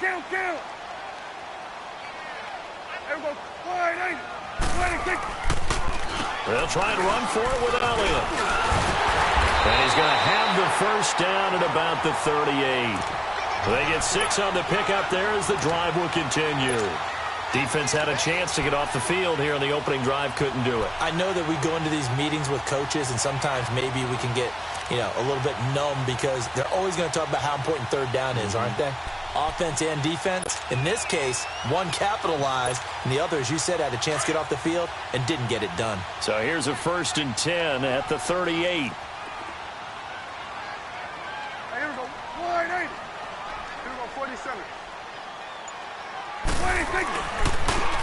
Count. Everyone, wide, kick. They'll try and run for it with Elliott. And he's going to have the first down at about the 38. They get 6 on the pickup there as the drive will continue. Defense had a chance to get off the field here on the opening drive, couldn't do it. I know that we go into these meetings with coaches, and sometimes maybe we can get, a little bit numb because they're always going to talk about how important third down is, aren't they? Offense and defense. In this case, one capitalized, and the other, as you said, had a chance to get off the field and didn't get it done. So here's a 1st and 10 at the 38. Here we go, wide, Here we go, 47.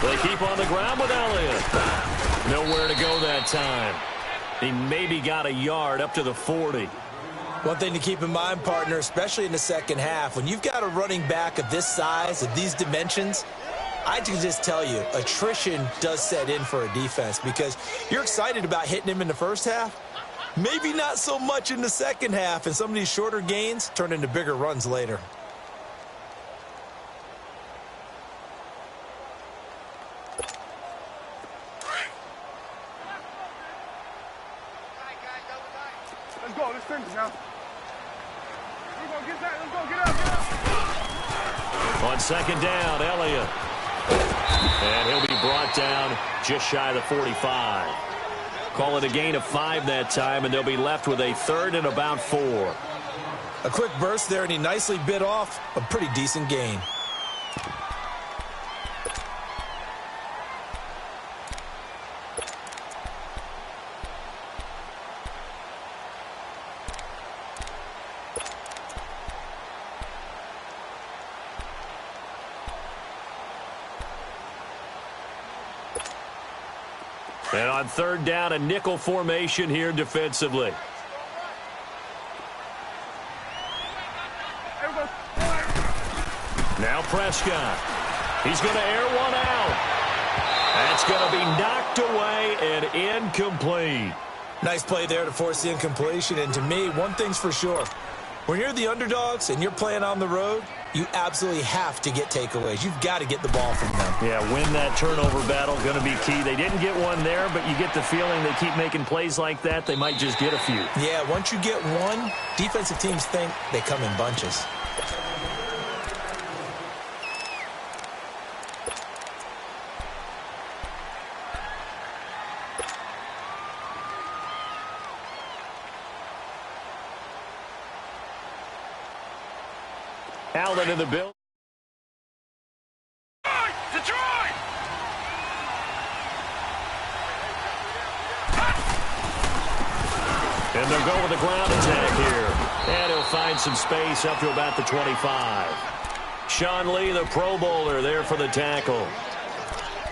They keep on the ground with Elliott. Nowhere to go that time. He maybe got a yard up to the 40. One thing to keep in mind, partner, especially in the second half, when you've got a running back of this size, of these dimensions, I can just tell you, attrition does set in for a defense because you're excited about hitting him in the first half. Maybe not so much in the second half, and some of these shorter gains turn into bigger runs later. Let's go, let's finish now. Let's go, get up. On 2nd down, Elliott. And he'll be brought down just shy of the 45. Call it a gain of 5 that time, and they'll be left with a 3rd and about 4. A quick burst there, and he nicely bit off a pretty decent gain. And on 3rd down, a nickel formation here defensively. Now Prescott. He's going to air one out. That's going to be knocked away and incomplete. Nice play there to force the incompletion. And to me, one thing's for sure. When you're the underdogs and you're playing on the road, you absolutely have to get takeaways. You've got to get the ball from them. Yeah, win that turnover battle, going to be key. They didn't get one there, but you get the feeling they keep making plays like that, they might just get a few. Yeah, once you get one, defensive teams think they come in bunches. Allen in the bill. Detroit! And they'll go with the ground attack here. And he'll find some space up to about the 25. Sean Lee, the Pro Bowler, there for the tackle.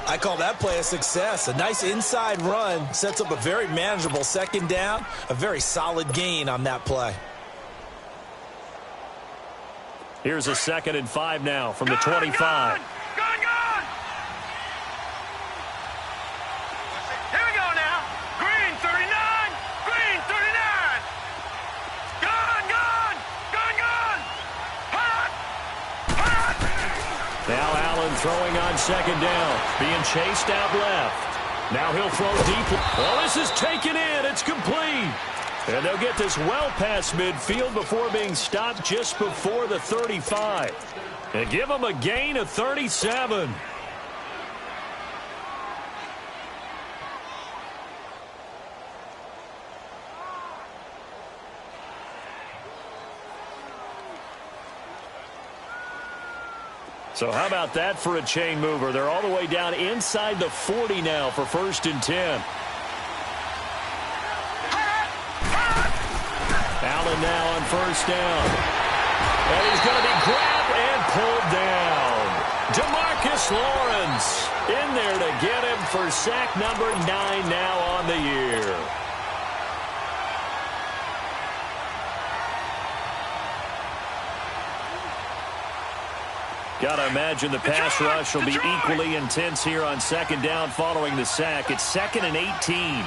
I call that play a success. A nice inside run sets up a very manageable 2nd down. A very solid gain on that play. Here's a 2nd and 5 now from the 25. Gone! Here we go now. Green 39. Gone! Hot! Now Allen throwing on 2nd down. Being chased out left. Now he'll throw deep. Well, this is taken in. It's complete. And they'll get this well past midfield before being stopped just before the 35. And give them a gain of 37. So how about that for a chain mover? They're all the way down inside the 40 now for 1st and 10. Allen now on 1st down. And he's going to be grabbed and pulled down. DeMarcus Lawrence in there to get him for sack number 9 now on the year. Got to imagine the pass rush will be equally intense here on 2nd down following the sack. It's 2nd and 18.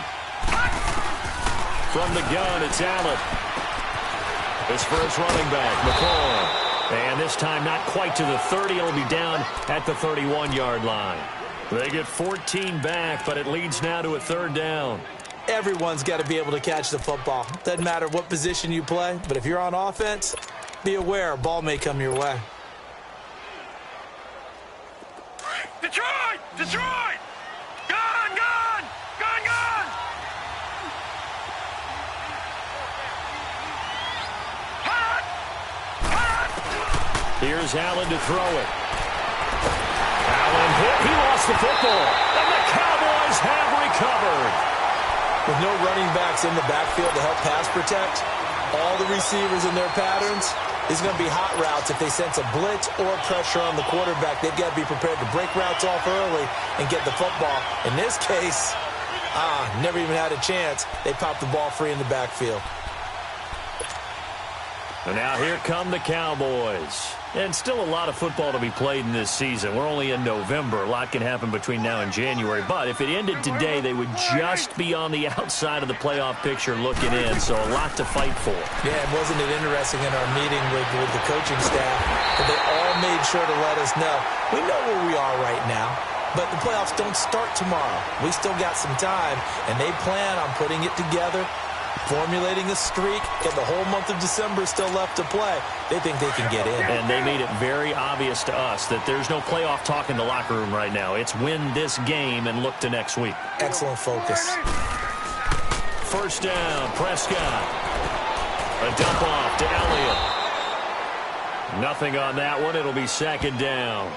From the gun, it's Allen. His first running back, McCoy. And this time not quite to the 30. It'll be down at the 31-yard line. They get 14 back, but it leads now to a 3rd down. Everyone's got to be able to catch the football. Doesn't matter what position you play, but if you're on offense, be aware a ball may come your way. Detroit! Detroit! Gone! Gone! Gone! Gone! Hot! Hot! Here's Allen to throw it. Allen hit. He lost the football. And the Cowboys have recovered. With no running backs in the backfield to help pass protect, all the receivers in their patterns, it's going to be hot routes if they sense a blitz or pressure on the quarterback. They've got to be prepared to break routes off early and get the football. In this case, never even had a chance. They popped the ball free in the backfield. And now here come the Cowboys. And still a lot of football to be played in this season. We're only in November. A lot can happen between now and January. But if it ended today, they would just be on the outside of the playoff picture looking in. So a lot to fight for. Yeah, and wasn't it interesting in our meeting with the coaching staff that they all made sure to let us know, we know where we are right now, but the playoffs don't start tomorrow. We still got some time, and they plan on putting it together, formulating a streak, and the whole month of December is still left to play. They think they can get in. And they made it very obvious to us that there's no playoff talk in the locker room right now. It's win this game and look to next week. Excellent focus. 1st down, Prescott. A dump off to Elliott. Nothing on that one. It'll be 2nd down.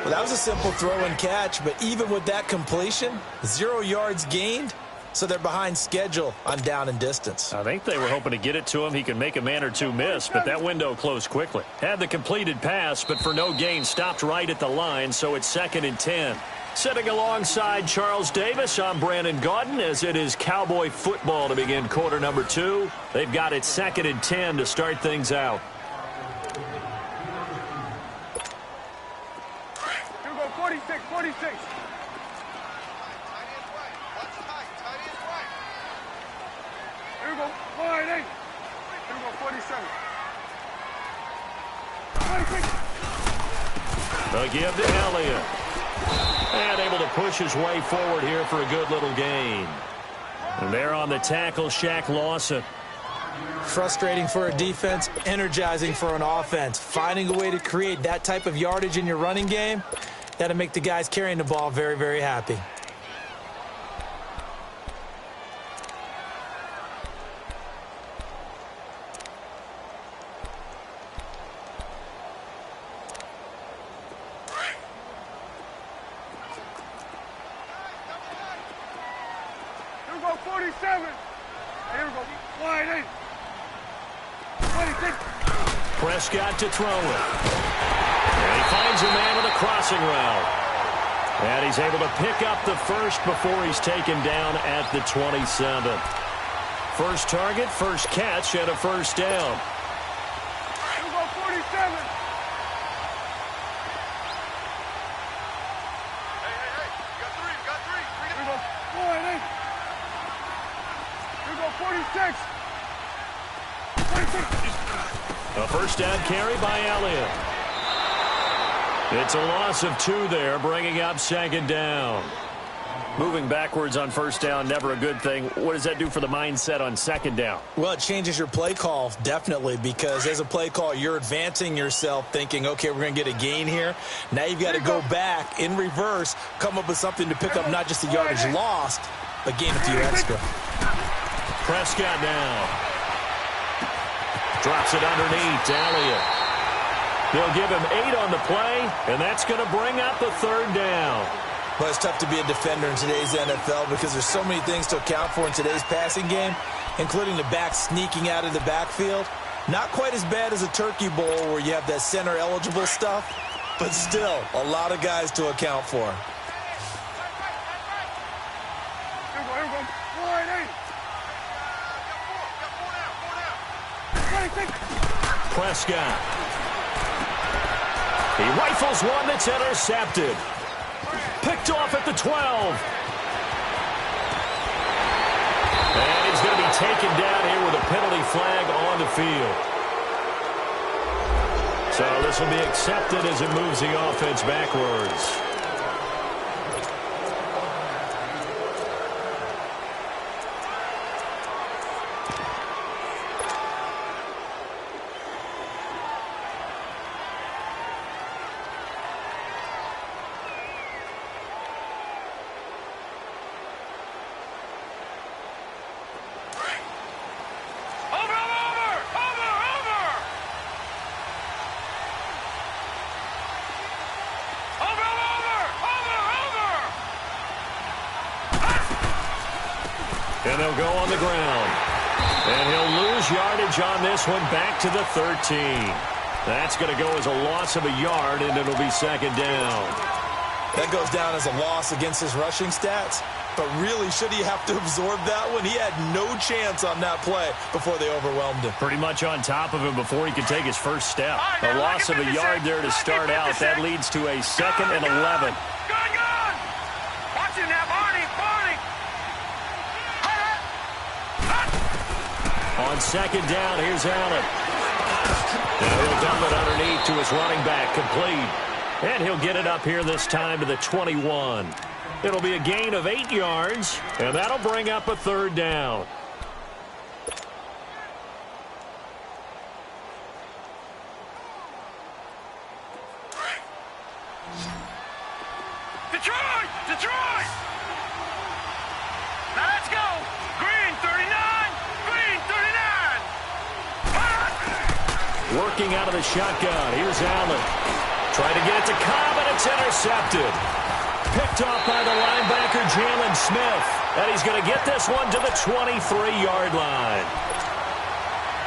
Well, that was a simple throw and catch, but even with that completion, 0 yards gained. So they're behind schedule on down and distance. I think they were hoping to get it to him. He can make a man or two miss, but that window closed quickly. Had the completed pass, but for no gain, stopped right at the line, so it's 2nd and 10. Sitting alongside Charles Davis, I'm Brandon Gaudin, as it is Cowboy football to begin quarter number 2. They've got it 2nd and 10 to start things out. Here we go, 46, 46. Here we go, 48. Here we go, 47. 46. They'll give to Elliott. And able to push his way forward here for a good little gain. And there on the tackle, Shaq Lawson. Frustrating for a defense, energizing for an offense. Finding a way to create that type of yardage in your running game, that'll make the guys carrying the ball very, very happy. Here we go, 47. Here we go, 48. 26. Prescott to throw it. And he finds a man with a crossing route. And he's able to pick up the first before he's taken down at the 27. First target, first catch, and a 1st down. Here we go, 47. Hey, you got three. Here we go, 48. Here we go, 46. 46. A 1st down carry by Elliott. It's a loss of 2 there, bringing up 2nd down. Moving backwards on 1st down, never a good thing. What does that do for the mindset on 2nd down? Well, it changes your play call, definitely, because as a play call, you're advancing yourself thinking, okay, we're going to get a gain here. Now you've got to go back in reverse, come up with something to pick up not just the yardage lost, but gain a few extra. Prescott now. Drops it underneath to Elliott. They'll give him 8 on the play, and that's going to bring up the 3rd down. Well, it's tough to be a defender in today's NFL because there's so many things to account for in today's passing game, including the back sneaking out of the backfield. Not quite as bad as a turkey bowl where you have that center-eligible stuff, but still a lot of guys to account for. Here we go, 48. 26. Prescott. He rifles one that's intercepted. Picked off at the 12. And he's going to be taken down here with a penalty flag on the field. So this will be accepted as it moves the offense backwards. And they'll go on the ground. And he'll lose yardage on this one back to the 13. That's going to go as a loss of a yard, and it'll be second down. That goes down as a loss against his rushing stats. But really, should he have to absorb that one? He had no chance on that play before they overwhelmed him. Pretty much on top of him before he could take his first step. A loss of a yard there to start out. That leads to a 2nd and 11. Watch him now, Barney. On second down, here's Allen. Now he'll dump it underneath to his running back, complete. And he'll get it up here this time to the 21. It'll be a gain of 8 yards, and that'll bring up a third down. Detroit! Now let's go! Green 39! Green 39! Working out of the shotgun. Here's Allen. Trying to get it to Cobb, and it's intercepted. Picked off by the linebacker, Jalen Smith. And he's going to get this one to the 23-yard line.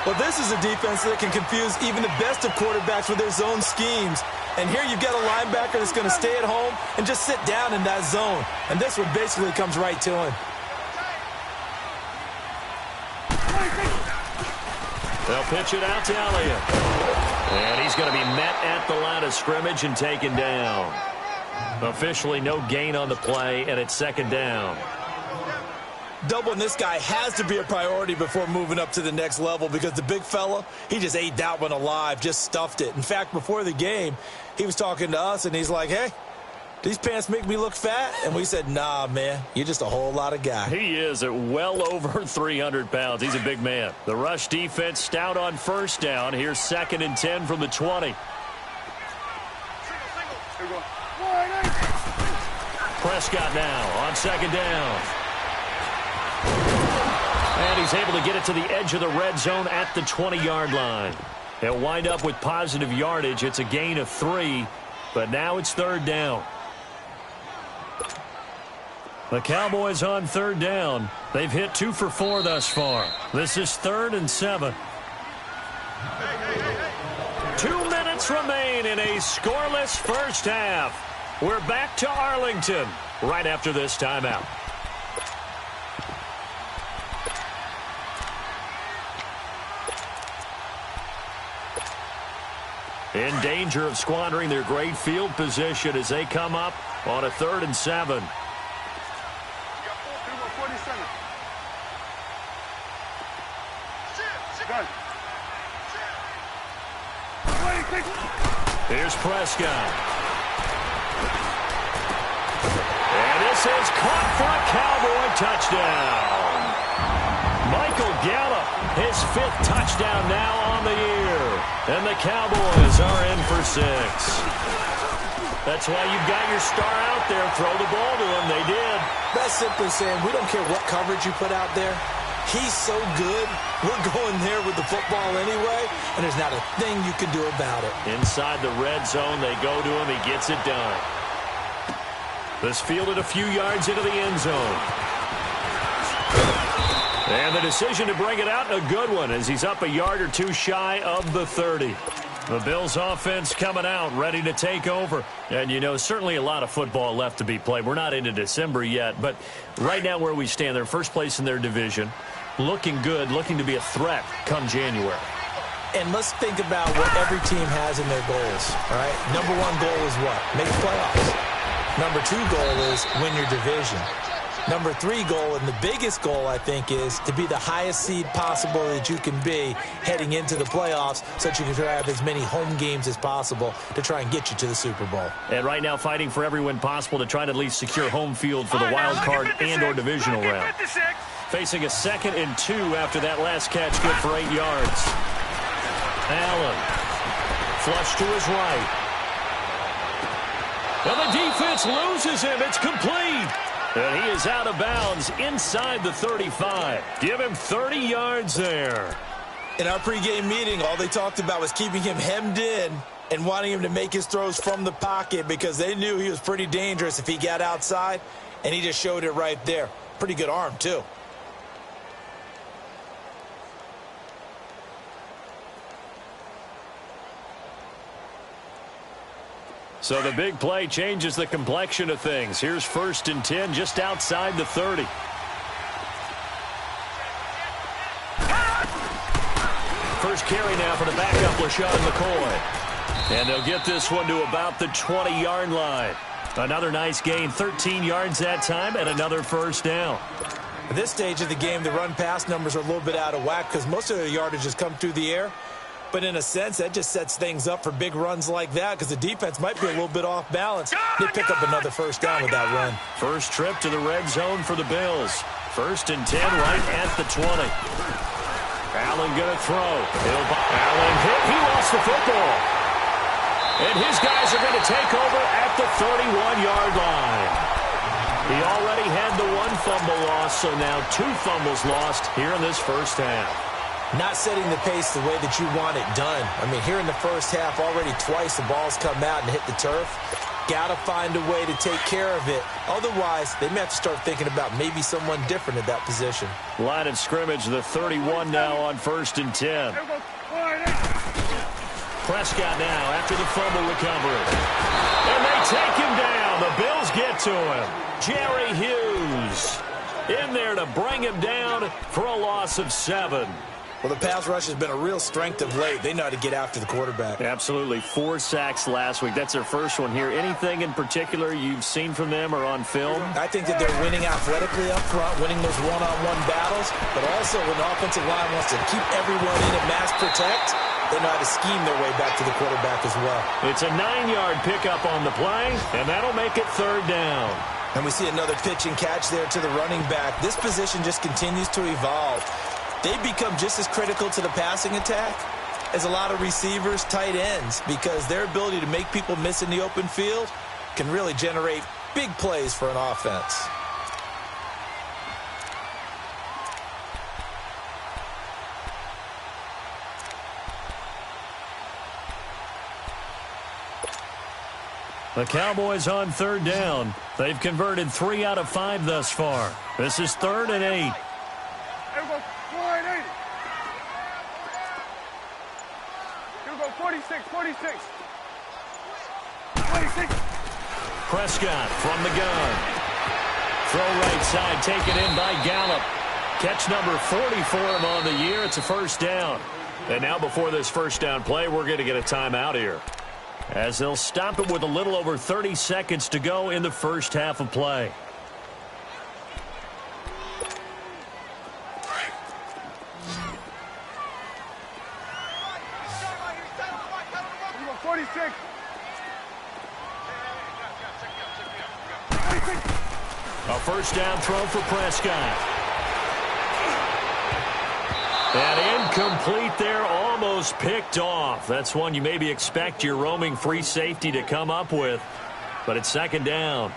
Well, this is a defense that can confuse even the best of quarterbacks with their zone schemes. And here you've got a linebacker that's going to stay at home and just sit down in that zone. And this one basically comes right to him. They'll pitch it out to Elliott. And he's going to be met at the line of scrimmage and taken down. Officially no gain on the play, and it's second down. Doubling this guy has to be a priority before moving up to the next level because the big fella, he just ate that one alive, just stuffed it. In fact, before the game, he was talking to us, and he's like, hey, these pants make me look fat? And we said, nah, man, you're just a whole lot of guy. He is at well over 300 pounds. He's a big man. The rush defense stout on first down. Here's 2nd and 10 from the 20. Prescott now on second down. And he's able to get it to the edge of the red zone at the 20-yard line. He'll wind up with positive yardage. It's a gain of 3, but now it's third down. The Cowboys on third down. They've hit 2 for 4 thus far. This is 3rd and 7. 2 minutes remain in a scoreless first half. We're back to Arlington right after this timeout. In danger of squandering their great field position as they come up on a 3rd and 7. Here's Prescott. And this is caught for a Cowboy touchdown. Michael Gallup, his 5th touchdown now on the year. And the Cowboys are in for 6. That's why you've got your star out there. Throw the ball to him. They did. That's simply saying we don't care what coverage you put out there. He's so good, we're going there with the football anyway, and there's not a thing you can do about it. Inside the red zone, they go to him. He gets it done. This fielded a few yards into the end zone. And the decision to bring it out, a good one, as he's up a yard or 2 shy of the 30. The Bills offense coming out, ready to take over. And, you know, certainly a lot of football left to be played. We're not into December yet, but right now where we stand, they're first place in their division. Looking good, looking to be a threat come January. And let's think about what every team has in their goals, all right? Number 1 goal is what? Make the playoffs. Number 2 goal is win your division. Number 3 goal, and the biggest goal, I think, is to be the highest seed possible that you can be heading into the playoffs so that you can have as many home games as possible to try and get you to the Super Bowl. And right now fighting for every win possible to try to at least secure home field for the wild card and or divisional round. Facing a 2nd and 2 after that last catch, good for 8 yards. Allen, flush to his right. And the defense loses him. It's complete. And he is out of bounds inside the 35. Give him 30 yards there. In our pregame meeting, all they talked about was keeping him hemmed in and wanting him to make his throws from the pocket because they knew he was pretty dangerous if he got outside, and he just showed it right there. Pretty good arm, too. So the big play changes the complexion of things. Here's 1st and 10 just outside the 30. First carry now for the backup, LaShawn McCoy. And they'll get this one to about the 20-yard line. Another nice gain, 13 yards that time, and another first down. At this stage of the game, the run-pass numbers are a little bit out of whack because most of the yardage has come through the air. But in a sense, that just sets things up for big runs like that because the defense might be a little bit off balance. They pick up another first down with that run. First trip to the red zone for the Bills. 1st and 10 right at the 20. Allen going to throw. Allen hit. He lost the football. And his guys are going to take over at the 31-yard line. He already had the 1 fumble loss, so now 2 fumbles lost here in this first half. Not setting the pace the way that you want it done. I mean, here in the first half, already twice the ball's come out and hit the turf. Got to find a way to take care of it. Otherwise, they may have to start thinking about maybe someone different at that position. Line of scrimmage, the 31 now on 1st and 10. Prescott now after the fumble recovery. And they take him down. The Bills get to him. Jerry Hughes in there to bring him down for a loss of 7. Well, the pass rush has been a real strength of late. They know how to get after the quarterback. Absolutely. 4 sacks last week. That's their first one here. Anything in particular you've seen from them or on film? I think that they're winning athletically up front, winning those one-on-one battles, but also when the offensive line wants to keep everyone in and mass protect, they know how to scheme their way back to the quarterback as well. It's a 9-yard pickup on the play, and that'll make it 3rd down. And we see another pitch and catch there to the running back. This position just continues to evolve. They become just as critical to the passing attack as a lot of receivers, tight ends, because their ability to make people miss in the open field can really generate big plays for an offense. The Cowboys on 3rd down. They've converted 3 out of 5 thus far. This is 3rd and 8. Here we go, 46. Prescott from the gun. Throw right side, taken in by Gallup. Catch number 40 for him on the year. It's a first down. And now before this first down play, we're going to get a timeout here, as they'll stop it with a little over 30 seconds to go in the first half of play. A first down throw for Prescott. And incomplete there, almost picked off. That's one you maybe expect your roaming free safety to come up with, but it's 2nd down.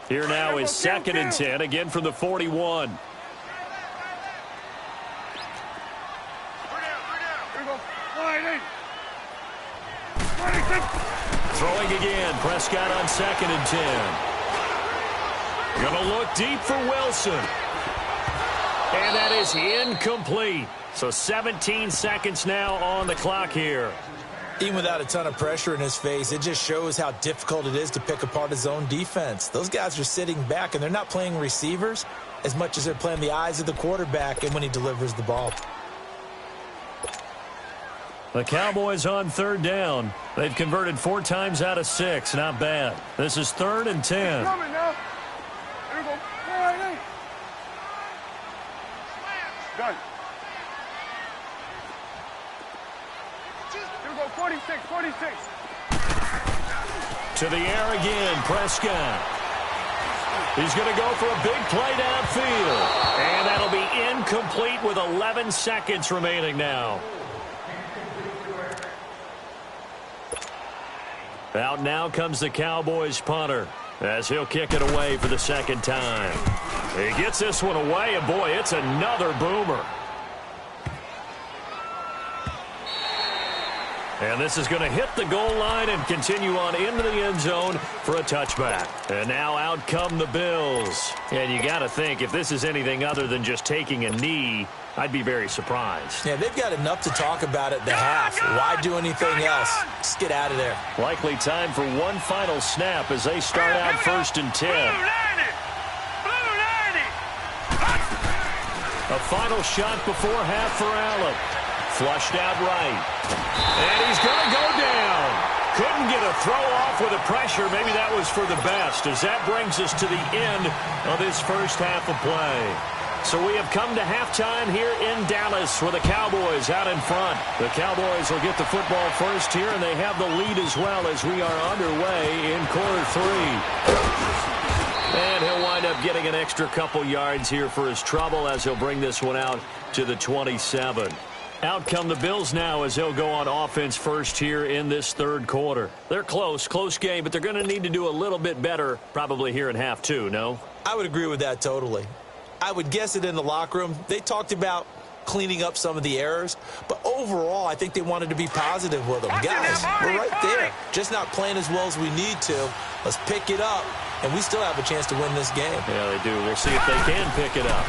Here now is 2nd and 10, again from the 41. Throwing again, Prescott on 2nd and 10. Gonna look deep for Wilson. And that is incomplete. So 17 seconds now on the clock here. Even without a ton of pressure in his face, it just shows how difficult it is to pick apart his own defense. Those guys are sitting back, and they're not playing receivers as much as they're playing the eyes of the quarterback and when he delivers the ball. The Cowboys on third down. They've converted 4 times out of 6. Not bad. This is 3rd and 10. Coming now. Here we go. Hey. Done. Here we go. 46. To the air again, Prescott. He's going to go for a big play downfield. And that'll be incomplete with 11 seconds remaining now. Out now comes the Cowboys punter as he'll kick it away for the second time. He gets this one away, and boy, it's another boomer. And this is going to hit the goal line and continue on into the end zone for a touchback. And now out come the Bills. And you got to think, if this is anything other than just taking a knee, I'd be very surprised. Yeah, they've got enough to talk about at the half. Why do anything else? Just get out of there. Likely time for one final snap as they start out 1st and 10. A final shot before half for Allen. Flushed out right. And he's going to go down. Couldn't get a throw off with the pressure. Maybe that was for the best, as that brings us to the end of this first half of play. So we have come to halftime here in Dallas with the Cowboys out in front. The Cowboys will get the football first here, and they have the lead as well as we are underway in quarter 3. And he'll wind up getting an extra couple yards here for his trouble as he'll bring this one out to the 27. Out come the Bills now as they'll go on offense first here in this third quarter. They're close game, but they're going to need to do a little bit better probably here in half 2, no? I would agree with that totally. I would guess it in the locker room. They talked about cleaning up some of the errors, but overall, I think they wanted to be positive with them. Guys, we're right there. Just not playing as well as we need to. Let's pick it up, and we still have a chance to win this game. Yeah, they do. We'll see if they can pick it up.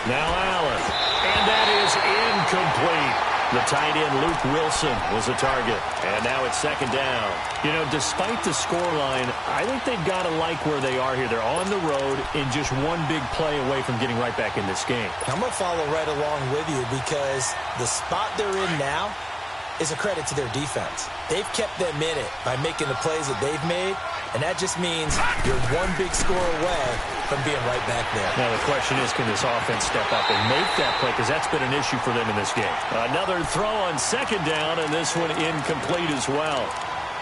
Now Allen, and that is incomplete. The tight end, Luke Wilson, was the target. And now it's 2nd down. You know, despite the scoreline, I think they've got to like where they are here. They're on the road in just one big play away from getting right back in this game. I'm going to follow right along with you because the spot they're in now is a credit to their defense. They've kept them in it by making the plays that they've made, and that just means you're one big score away from being right back there. Now the question is, can this offense step up and make that play? Because that's been an issue for them in this game. Another throw on 2nd down, and this one incomplete as well.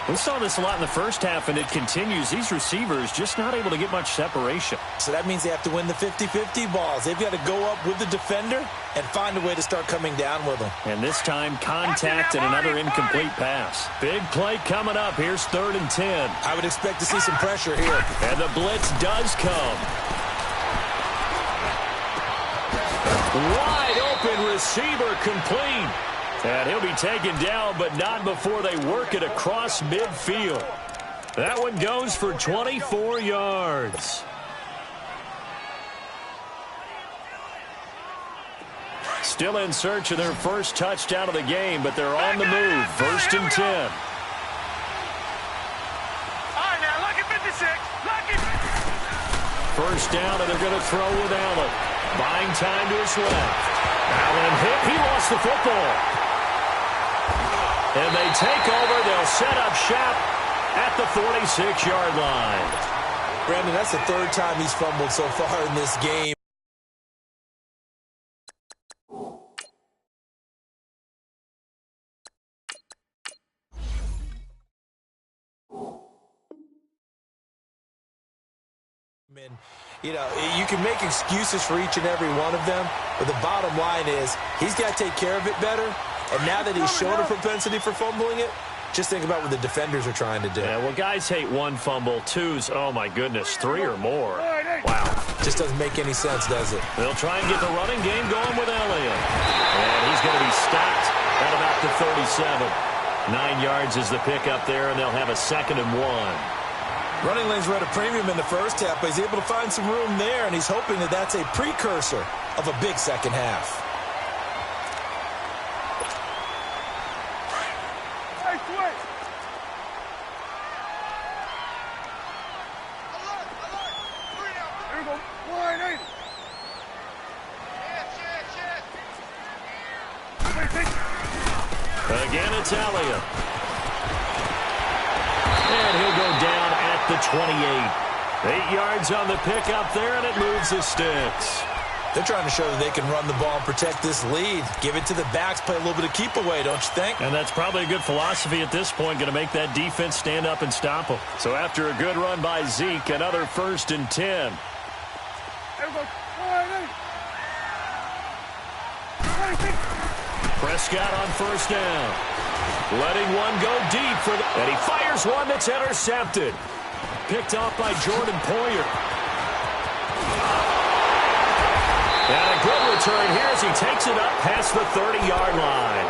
We saw this a lot in the first half, and it continues. These receivers just not able to get much separation. So that means they have to win the 50-50 balls. They've got to go up with the defender and find a way to start coming down with them. And this time, contact and another incomplete pass. Big play coming up. Here's 3rd and 10. I would expect to see some pressure here. And the blitz does come. Wide open receiver complete. And he'll be taken down, but not before they work it across midfield. That one goes for 24 yards. Still in search of their first touchdown of the game, but they're on the move. 1st and 10. All right, now, lucky 56. Lucky. First down, and they're going to throw with Allen. Buying time to his left. Allen hit. He lost the football. And they take over. They'll set up shop at the 46-yard line. Brandon, that's the 3rd time he's fumbled so far in this game. And, you know, you can make excuses for each and every one of them, but the bottom line is he's got to take care of it better. And now that he's shown a propensity for fumbling it, just think about what the defenders are trying to do. Yeah, well, guys hate 1 fumble, 2's, oh my goodness, 3 or more. Wow. Just doesn't make any sense, does it? They'll try and get the running game going with Elliott. And he's going to be stopped at about the 37. 9 yards is the pickup there, and they'll have a 2nd and 1. Running lanes were at a premium in the first half, but he's able to find some room there, and he's hoping that that's a precursor of a big second half. Hey, switch. Here we go. 180. and it's Elliott. And he'll go down at the 28. 8 yards on the pickup there, and it moves the sticks. They're trying to show that they can run the ball and protect this lead. Give it to the backs, play a little bit of keep away, don't you think? And that's probably a good philosophy at this point, going to make that defense stand up and stop them. So after a good run by Zeke, another 1st and 10. Prescott on 1st down. Letting one go deep for the... And he fires one that's intercepted. Picked off by Jordan Poyer. And a good return here as he takes it up past the 30-yard line.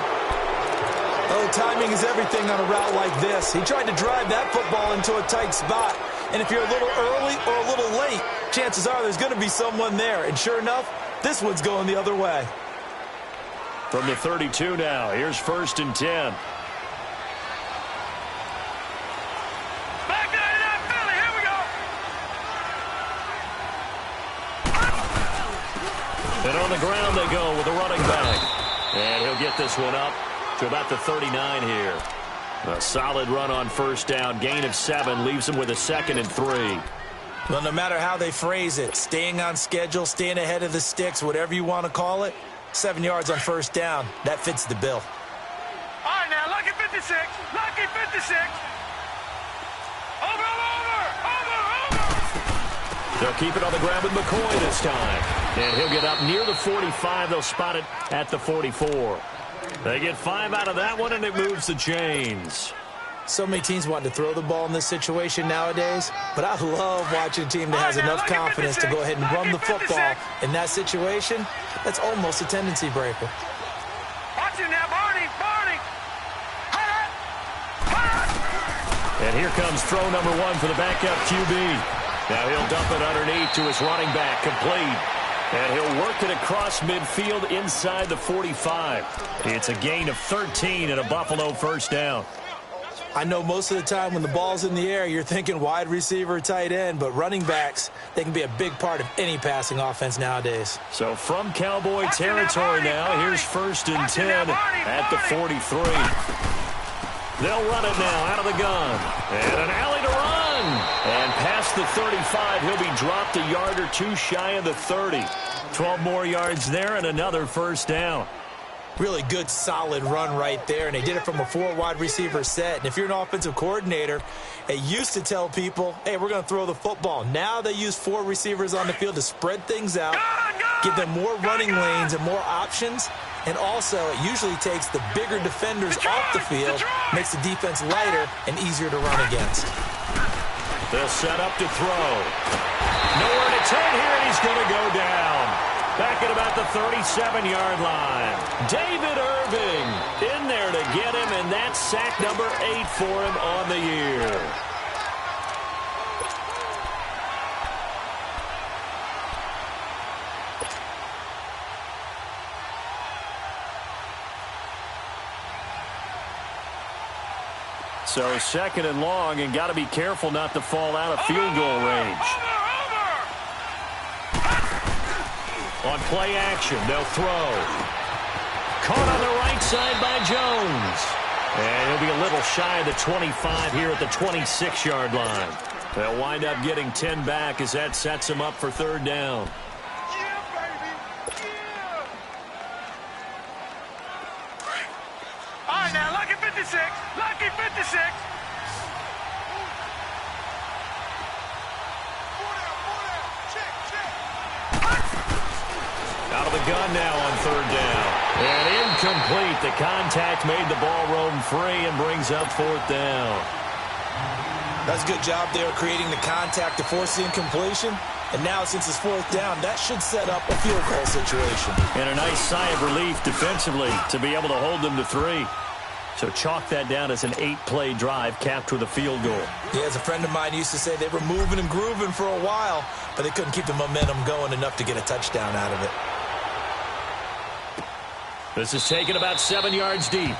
Oh, timing is everything on a route like this. He tried to drive that football into a tight spot. And if you're a little early or a little late, chances are there's going to be someone there. And sure enough, this one's going the other way. From the 32 now, here's 1st and 10. And on the ground they go with a running back. And he'll get this one up to about the 39 here. A solid run on 1st down. Gain of 7 leaves him with a 2nd and 3. Well, no matter how they phrase it, staying on schedule, staying ahead of the sticks, whatever you want to call it, 7 yards on 1st down. That fits the bill. All right, now, lucky 56. Lucky 56. Over. They'll keep it on the ground with McCoy this time. And he'll get up near the 45. They'll spot it at the 44. They get 5 out of that one, and it moves the chains. So many teams want to throw the ball in this situation nowadays, but I love watching a team that has enough confidence to go ahead and run the football in that situation. That's almost a tendency breaker. Watch it now, Barney. And here comes throw number 1 for the backup QB. Now he'll dump it underneath to his running back, complete. And he'll work it across midfield inside the 45. It's a gain of 13 and a Buffalo 1st down. I know most of the time when the ball's in the air, you're thinking wide receiver, tight end, but running backs, they can be a big part of any passing offense nowadays. So from Cowboy territory now, here's 1st and 10 at the 43. They'll run it now out of the gun. And an alley to run. And past the 35, he'll be dropped a yard or 2 shy of the 30. 12 more yards there and another 1st down. Really good, solid run right there, and they did it from a 4 wide receiver set. And if you're an offensive coordinator, they used to tell people, hey, we're going to throw the football. Now they use 4 receivers on the field to spread things out, give them more running lanes and more options. And also, it usually takes the bigger defenders off the field, makes the defense lighter and easier to run against. They'll set up to throw. Nowhere to turn here, and he's going to go down. Back at about the 37-yard line. David Irving in there to get him, and that's sack number 8 for him on the year. So 2nd and long, and got to be careful not to fall out of field goal range. On play action, they'll throw. Caught on the right side by Jones. And he'll be a little shy of the 25 here at the 26-yard line. They'll wind up getting 10 back as that sets them up for 3rd down. Yeah, baby. Yeah. All right, now, lucky 56. Lucky 56. Out of the gun now on 3rd down. And incomplete. The contact made the ball roam free and brings up 4th down. That's a good job there creating the contact to force the incompletion. And now since it's 4th down, that should set up a field goal situation. And a nice sigh of relief defensively to be able to hold them to 3. So chalk that down as an 8-play drive capped with a field goal. Yeah, as a friend of mine used to say, they were moving and grooving for a while, but they couldn't keep the momentum going enough to get a touchdown out of it. This is taken about 7 yards deep.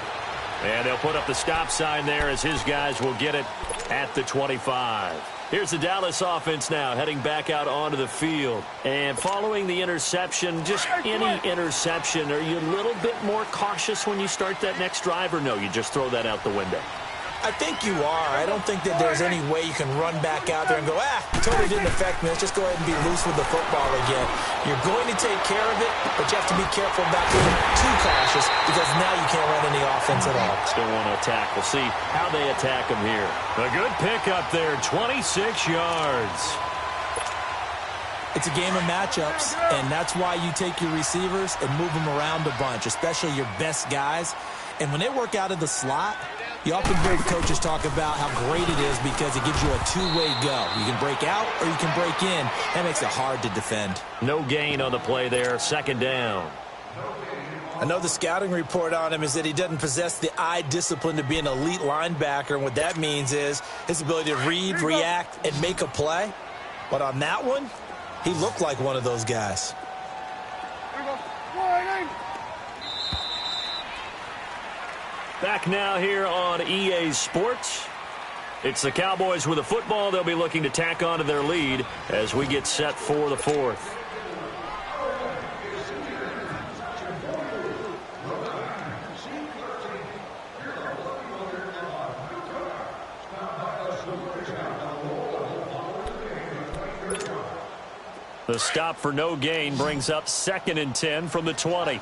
And they'll put up the stop sign there as his guys will get it at the 25. Here's the Dallas offense now heading back out onto the field. And following the interception, just any interception, are you a little bit more cautious when you start that next drive, or no, you just throw that out the window? I think you are. I don't think that there's any way you can run back out there and go, totally didn't affect me. Let's just go ahead and be loose with the football again. You're going to take care of it, but you have to be careful about being too cautious because now you can't run any offense at all. Still want to attack. We'll see how they attack him here. A good pickup there, 26 yards. It's a game of matchups, and that's why you take your receivers and move them around a bunch, especially your best guys. And when they work out of the slot, you often hear coaches talk about how great it is because it gives you a two-way go. You can break out or you can break in. That makes it hard to defend. No gain on the play there, second down. I know the scouting report on him is that he doesn't possess the eye discipline to be an elite linebacker, and what that means is his ability to read, react, and make a play. But on that one, he looked like one of those guys. Back now here on EA Sports. It's the Cowboys with the football. They'll be looking to tack on to their lead as we get set for the fourth. The stop for no gain brings up 2nd and 10 from the 20.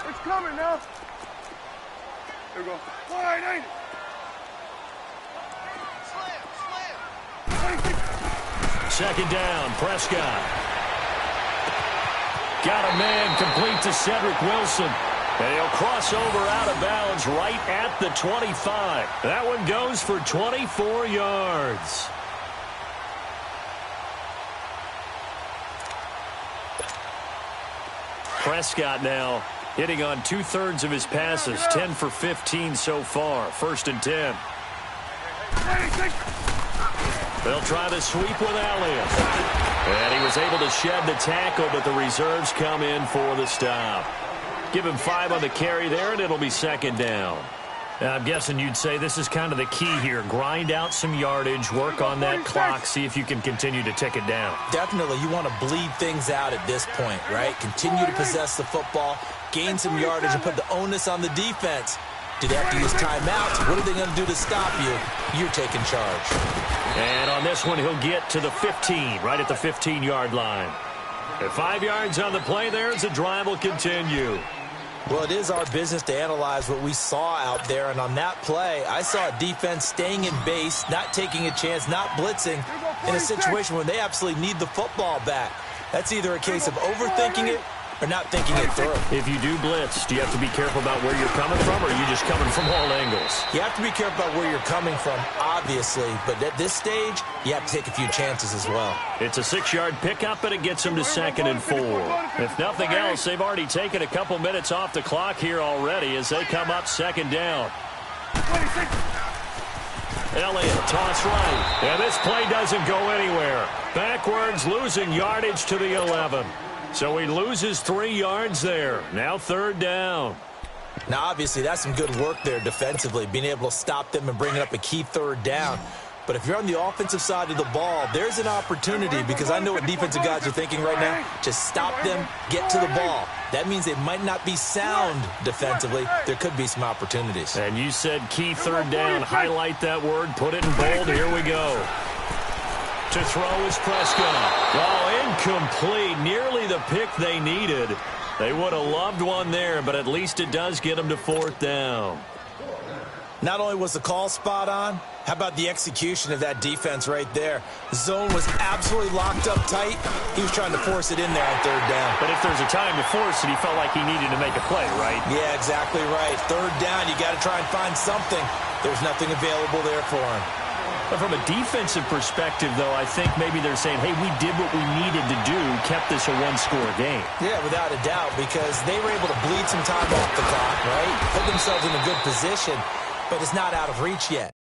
It's coming now. There we go. Wide, ain't it? Second down, Prescott. Got a man complete to Cedric Wilson. And he'll cross over out of bounds right at the 25. That one goes for 24 yards. Prescott now hitting on 2/3 of his passes, 10 for 15 so far. 1st and 10. They'll try the sweep with Elliott. And he was able to shed the tackle, but the reserves come in for the stop. Give him 5 on the carry there, and it'll be 2nd down. I'm guessing you'd say this is kind of the key here. Grind out some yardage, work on that clock, see if you can continue to tick it down. Definitely, you want to bleed things out at this point, right? Continue to possess the football, gain some yardage, and put the onus on the defense. Do they have to use timeouts? What are they going to do to stop you? You're taking charge. And on this one, he'll get to the 15, right at the 15-yard line. At 5 yards on the play there as the drive will continue. Well, it is our business to analyze what we saw out there, and on that play, I saw a defense staying in base, not taking a chance, not blitzing, in a situation where they absolutely need the football back. That's either a case of overthinking it or not thinking it through. If you do blitz, do you have to be careful about where you're coming from, or are you just coming from all angles? You have to be careful about where you're coming from, obviously, but at this stage, you have to take a few chances as well. It's a 6-yard pickup, and it gets them to 2nd and 4. If nothing else, they've already taken a couple minutes off the clock here already as they come up 2nd down. Elliott, toss right. And this play doesn't go anywhere. Backwards, losing yardage to the 11. So he loses 3 yards there. Now 3rd down. Now, obviously, that's some good work there defensively, being able to stop them and bringing up a key 3rd down. But if you're on the offensive side of the ball, there's an opportunity, because I know what defensive guys are thinking right now. Just stop them, get to the ball. That means they might not be sound defensively. There could be some opportunities. And you said key 3rd down. Highlight that word. Put it in bold. Here we go. To throw is Prescott. Oh, incomplete. Nearly the pick they needed. They would have loved one there, but at least it does get them to 4th down. Not only was the call spot on, how about the execution of that defense right there? The zone was absolutely locked up tight. He was trying to force it in there on 3rd down. But if there's a time to force it, he felt like he needed to make a play, right? Yeah, exactly right. 3rd down, you got to try and find something. There's nothing available there for him. But from a defensive perspective, though, I think maybe they're saying, hey, we did what we needed to do, kept this a 1-score game. Yeah, without a doubt, because they were able to bleed some time off the clock, right? Put themselves in a good position, but it's not out of reach yet.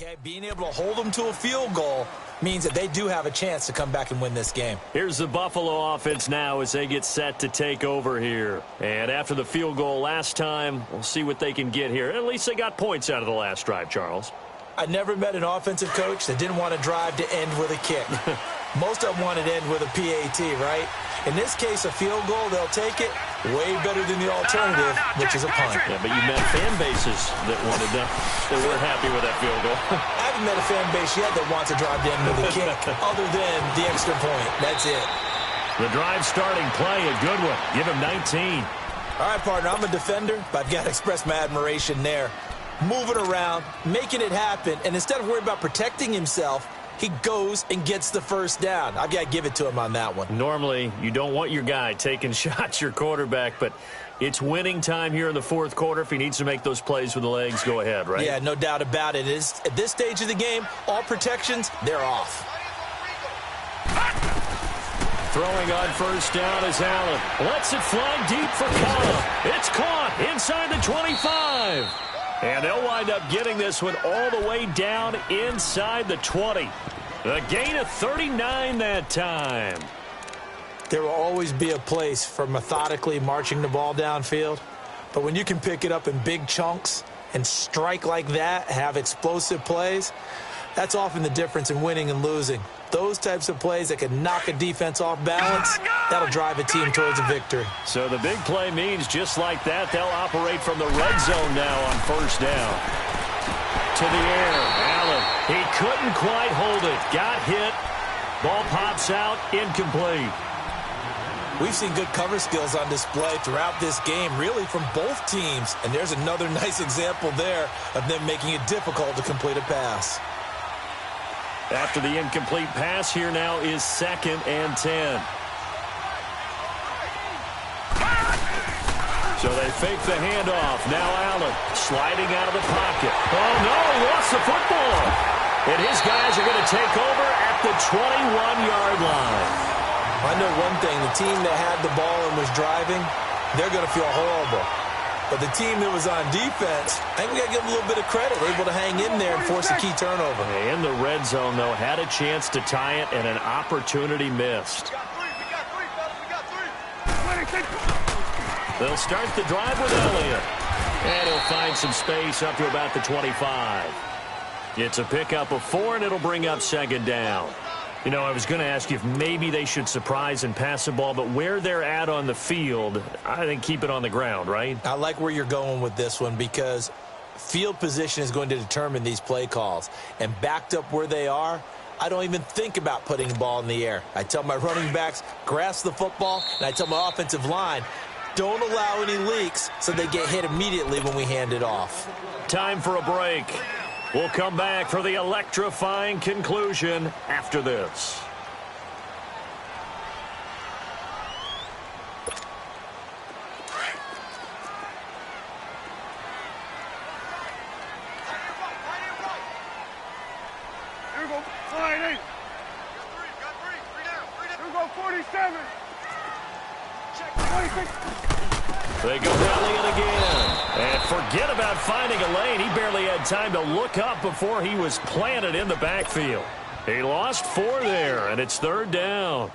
Okay, being able to hold them to a field goal means that they do have a chance to come back and win this game. Here's the Buffalo offense now as they get set to take over here. And after the field goal last time, we'll see what they can get here. At least they got points out of the last drive, Charles. I never met an offensive coach that didn't want to drive to end with a kick. Most of them wanted to end with a PAT, right? In this case, a field goal, they'll take it. Way better than the alternative, which is a punt. Yeah, but you met fan bases that wanted that weren't happy with that field goal. I haven't met a fan base yet that wants to drive to end with a kick, other than the extra point. That's it. The drive starting play, a good one. Give him 19. All right, partner, I'm a defender, but I've got to express my admiration there. Moving around, making it happen, and instead of worrying about protecting himself, he goes and gets the first down. I've got to give it to him on that one. Normally, you don't want your guy taking shots, your quarterback, but it's winning time here in the fourth quarter. If he needs to make those plays with the legs, go ahead, right? Yeah, no doubt about it. At this stage of the game, all protections, they're off. Throwing on first down is Allen. Lets it fly deep for Cobb. It's caught inside the 25. And they'll wind up getting this one all the way down inside the 20. A gain of 39 that time. There will always be a place for methodically marching the ball downfield. But when you can pick it up in big chunks and strike like that, have explosive plays, that's often the difference in winning and losing. Those types of plays that can knock a defense off balance, that'll drive a team towards a victory. So the big play means just like that, they'll operate from the red zone now on first down. To the air, Allen. He couldn't quite hold it. Got hit. Ball pops out, incomplete. We've seen good cover skills on display throughout this game, really from both teams. And there's another nice example there of them making it difficult to complete a pass. After the incomplete pass, here now is 2nd and 10. So they fake the handoff. Now Allen sliding out of the pocket. Oh, no, he lost the football. And his guys are going to take over at the 21-yard line. I know one thing. The team that had the ball and was driving, they're going to feel horrible. But the team that was on defense, I think we got to give them a little bit of credit. Able to hang in there and force a key turnover. In the red zone, though, had a chance to tie it and an opportunity missed. We got three, fellas. We got three. They'll start the drive with Elliott. And he'll find some space up to about the 25. It's a pickup of 4, and it'll bring up 2nd down. You know, I was going to ask you if maybe they should surprise and pass the ball, but where they're at on the field, I think keep it on the ground, right? I like where you're going with this one because field position is going to determine these play calls. And backed up where they are, I don't even think about putting the ball in the air. I tell my running backs, grasp the football, and I tell my offensive line, don't allow any leaks so they get hit immediately when we hand it off. Time for a break. We'll come back for the electrifying conclusion after this. Here we go. Line 8. Got three down. Here we go. 47. Check. 26. They go Elliott again. And forget about finding a lane. He barely had time to look up before he was planted in the backfield. He lost 4 there, and it's 3rd down.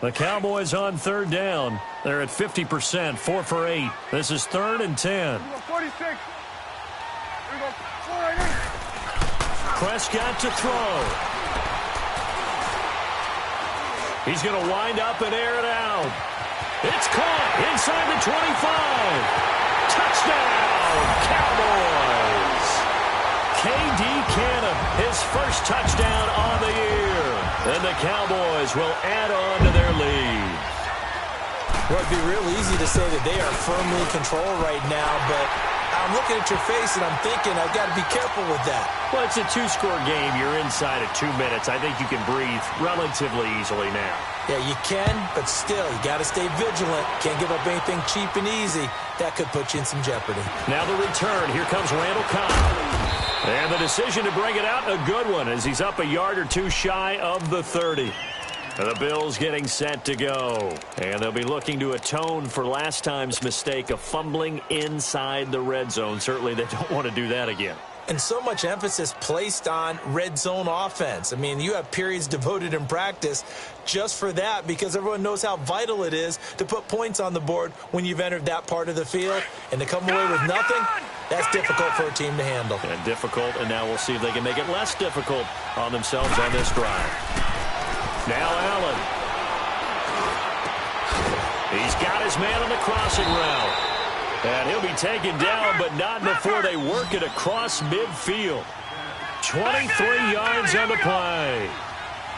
The Cowboys on 3rd down. They're at 50%, 4 for 8. This is 3rd and 10. 46. Here we go. Line 8. Prescott to throw. He's going to wind up and air it out. It's caught inside the 25. Touchdown, Cowboys. K.D. Cannon, his first touchdown on the year. And the Cowboys will add on to their lead. Well, it'd be real easy to say that they are firmly in control right now, but I'm looking at your face and I'm thinking I've got to be careful with that. Well, it's a 2-score game. You're inside of 2 minutes. I think you can breathe relatively easily now. Yeah, you can, but still, you got to stay vigilant. Can't give up anything cheap and easy. That could put you in some jeopardy. Now the return. Here comes Randall Cobb. And the decision to bring it out, a good one, as he's up a yard or two shy of the 30. And the Bills getting set to go. And they'll be looking to atone for last time's mistake of fumbling inside the red zone. Certainly they don't want to do that again. And so much emphasis placed on red zone offense. I mean, you have periods devoted in practice just for that because everyone knows how vital it is to put points on the board when you've entered that part of the field. And to come away with nothing, that's difficult for a team to handle. And difficult, and now we'll see if they can make it less difficult on themselves on this drive. Now Allen. He's got his man on the crossing route. And he'll be taken down, but not before they work it across midfield. 23 yards on the play.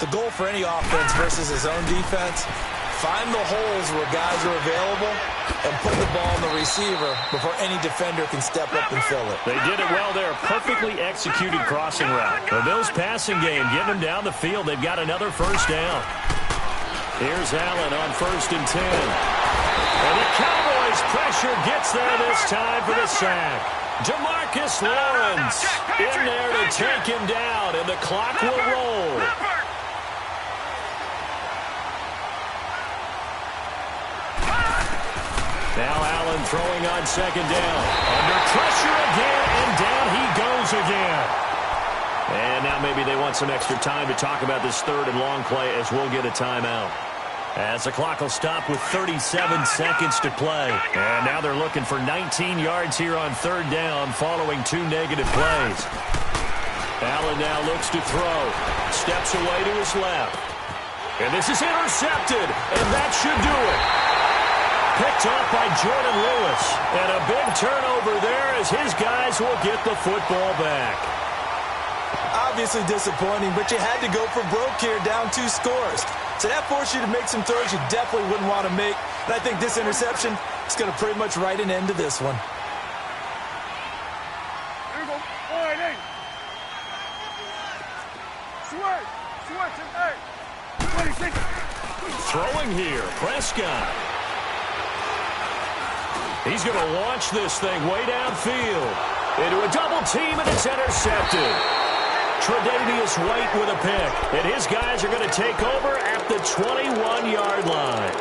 The goal for any offense versus his own defense, find the holes where guys are available and put the ball on the receiver before any defender can step up and fill it. They did it well there. Perfectly executed crossing route. The Bills passing game, getting them down the field. They've got another first down. Here's Allen on 1st and 10. And the Cowboys pressure gets there this time for the sack. DeMarcus Lawrence in there to take him down, and the clock will roll. Now Allen throwing on 2nd down. Under pressure again, and down he goes again. And now maybe they want some extra time to talk about this 3rd and long play as we'll get a timeout. As the clock will stop with 37 seconds to play. And now they're looking for 19 yards here on 3rd down following 2 negative plays. Allen now looks to throw. Steps away to his left. And this is intercepted, and that should do it. Picked off by Jordan Lewis. And a big turnover there as his guys will get the football back. Obviously disappointing, but you had to go for broke here, down 2 scores. So that forced you to make some throws you definitely wouldn't want to make. And I think this interception is going to pretty much write an end to this one. Here we go. All right, hey. Switch, and hey. 26. Throwing here, Prescott. He's going to launch this thing way downfield. Into a double team, and it's intercepted. Tre'Davious White with a pick. And his guys are going to take over at the 21-yard line.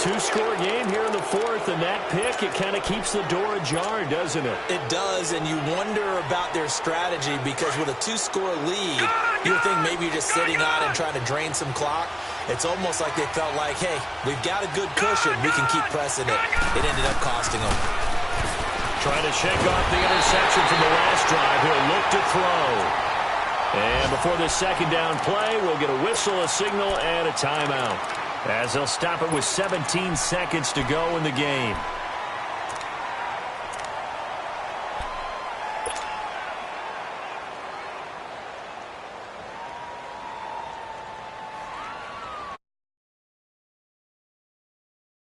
2-score game here in the 4th, and that pick, it kind of keeps the door ajar, doesn't it? It does, and you wonder about their strategy because with a 2-score lead, you would think maybe you're just sitting on and trying to drain some clock. It's almost like they felt like, hey, we've got a good cushion. We can keep pressing it. It ended up costing them. Trying to shake off the interception from the last drive. He'll look to throw. And before this 2nd down play, we'll get a whistle, a signal, and a timeout. As they'll stop it with 17 seconds to go in the game.